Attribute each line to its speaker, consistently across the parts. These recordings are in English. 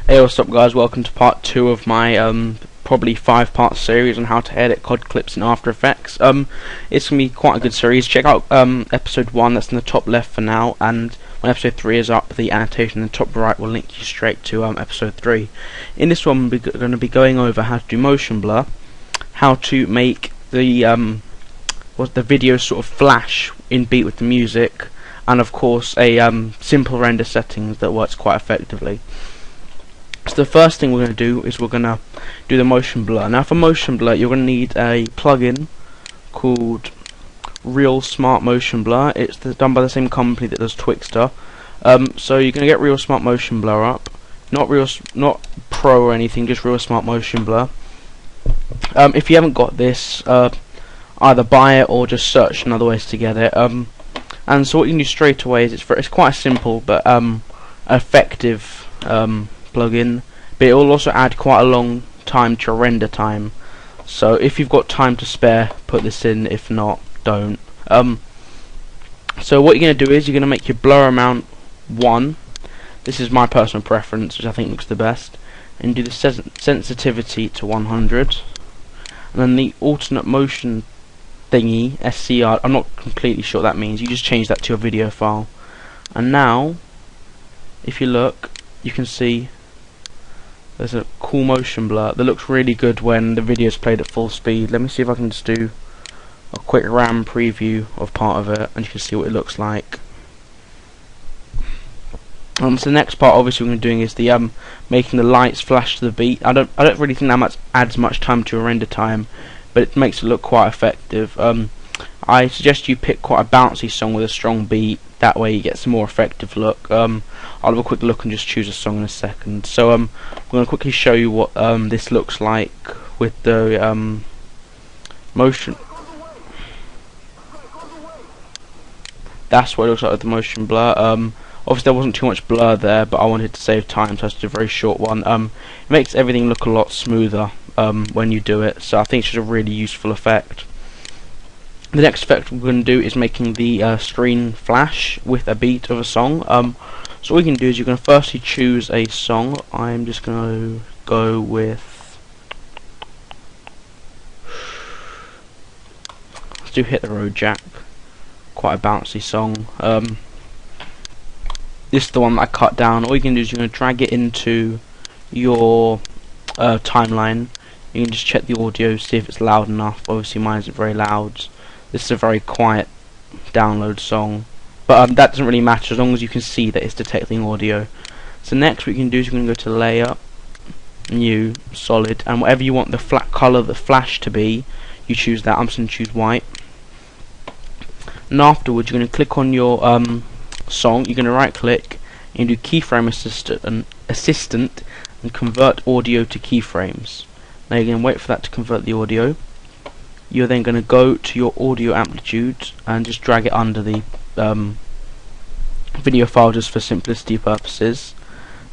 Speaker 1: Hey, what's up guys, welcome to part 2 of my probably 5-part series on how to edit COD clips in After Effects. It's going to be quite a good series. Check out episode 1, that's in the top left for now, and when episode 3 is up, the annotation in the top right will link you straight to episode 3. In this one we're going to be going over how to do motion blur, how to make the video sort of flash in beat with the music, and of course a simple render settings that works quite effectively. So the first thing we're going to do is we're going to do the motion blur. Now for motion blur you're going to need a plugin called Real Smart Motion Blur. It's done by the same company that does Twixtor. So you're going to get Real Smart Motion Blur up. Not Pro or anything, just Real Smart Motion Blur. If you haven't got this, either buy it or just search another ways to get it. And so what you can do straight away is it's quite simple but effective plugin, but it will also add quite a long time to render time. So if you've got time to spare, put this in. If not, don't. So what you're going to do is you're going to make your blur amount 1. This is my personal preference, which I think looks the best, and do the sensitivity to 100, and then the alternate motion thingy, SCR, I'm not completely sure what that means. You just change that to your video file, and now if you look, you can see there's a cool motion blur that looks really good when the video is played at full speed. Let me see if I can just do a quick RAM preview of part of it, and you can see what it looks like. So the next part, obviously, we're going to be doing is the making the lights flash to the beat. I don't really think that adds much time to a render time, but it makes it look quite effective. I suggest you pick quite a bouncy song with a strong beat. That way you get some more effective look. I'll have a quick look and just choose a song in a second. So I'm going to quickly show you what this looks like with the motion. That's what it looks like with the motion blur. Obviously there wasn't too much blur there, but I wanted to save time, so I just did a very short one. It makes everything look a lot smoother when you do it, so I think it's just a really useful effect. The next effect we're going to do is making the screen flash with a beat of a song. So what you can do is you're going to firstly choose a song. I'm just going to go with, let's do Hit the Road Jack. Quite a bouncy song. This is the one that I cut down. All you can do is you're going to drag it into your timeline. You can just check the audio, see if it's loud enough. Obviously mine isn't very loud. This is a very quiet download song, but that doesn't really matter as long as you can see that it's detecting audio. So next what you can do is you're going to go to Layer, New, Solid, and whatever you want the flat color, the flash to be, you choose that. I'm just going to choose white. And afterwards you're going to click on your song, you're going to right click and do Keyframe Assistant and convert audio to keyframes. Now you're going to wait for that to convert the audio. You're then going to go to your audio amplitude and just drag it under the video file just for simplicity purposes,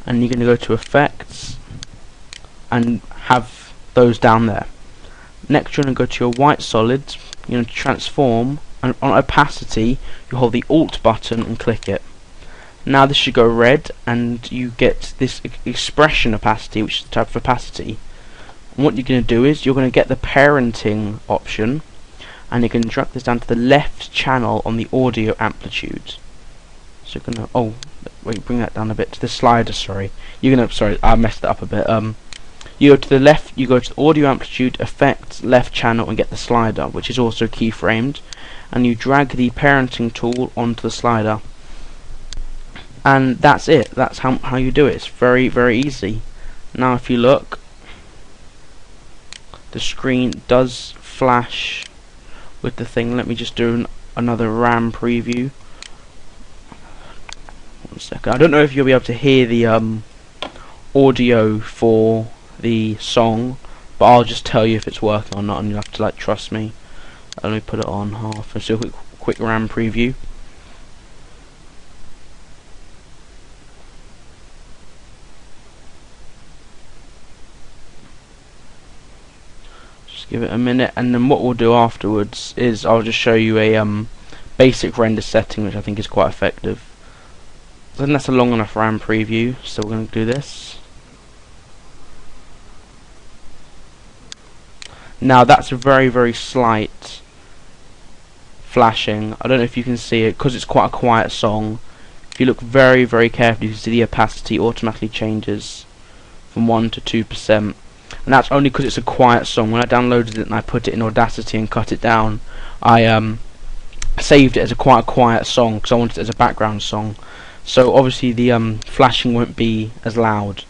Speaker 1: and you're going to go to Effects and have those down there. Next you're going to go to your white solids, you're going to transform, and on opacity you hold the Alt button and click it. Now this should go red and you get this expression opacity, which is the type of opacity. And what you're going to do is you're going to get the parenting option, and you can drag this down to the left channel on the audio amplitude. So you're going to bring that down a bit to the slider. Sorry, I messed it up a bit. You go to the left, you go to the audio amplitude, effects, left channel, and get the slider, which is also keyframed, and you drag the parenting tool onto the slider, and that's it. That's how you do it. It's very, very easy. Now if you look, the screen does flash with the thing. Let me just do another RAM preview. 1 second. I don't know if you'll be able to hear the audio for the song, but I'll just tell you if it's working or not, and you'll have to trust me. Let me put it on half. Let's do a quick RAM preview. Give it a minute, and then what we'll do afterwards is I'll just show you a basic render setting, which I think is quite effective. I think that's a long enough RAM preview, so we're going to do this. Now that's a very, very slight flashing. I don't know if you can see it because it's quite a quiet song. If you look very, very carefully, you can see the opacity automatically changes from 1 to 2%, and that's only because it's a quiet song. When I downloaded it and I put it in Audacity and cut it down, I saved it as a quite quiet song because I wanted it as a background song. So obviously the flashing won't be as loud,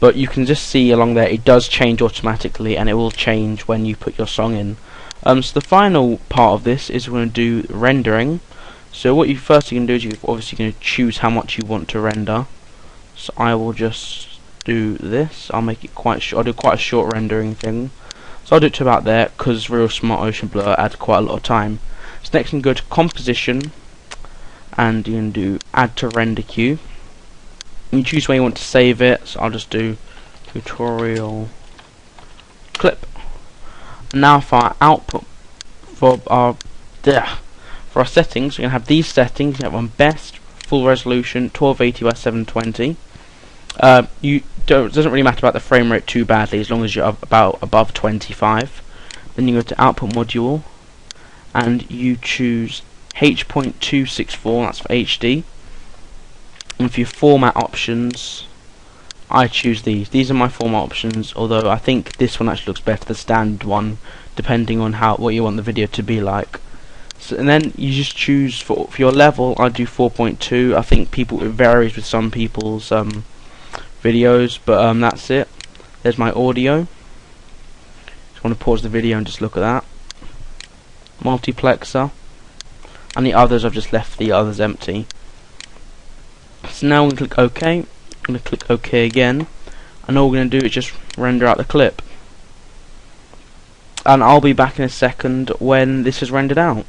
Speaker 1: but you can just see along there it does change automatically, and it will change when you put your song in. So the final part of this is we're going to do rendering. So what you first can do is you're obviously going to choose how much you want to render. So I will just do this. I'll make it quite short. I'll do quite a short rendering thing. So I'll do it to about there because Real Smart Ocean Blur adds quite a lot of time. So next you can go to composition, and you can do add to render queue. You choose where you want to save it. So I'll just do tutorial clip. And now for our output, for our settings, we're going to have these settings. You have on best, full resolution, 1280 by 720. It doesn't really matter about the frame rate too badly as long as you're above 25. Then you go to output module, and you choose H.264, that's for HD. And for your format options, I choose these. These are my format options, although I think this one actually looks better, the standard one, depending on what you want the video to be like. So, and then you just choose for your level. I do 4.2. I think it varies with some people's videos, but that's it. There's my audio. Just want to pause the video and just look at that. Multiplexer, and the others I've just left the others empty. So now we click OK. I'm going to click OK again, and all we're going to do is just render out the clip. And I'll be back in a second when this is rendered out.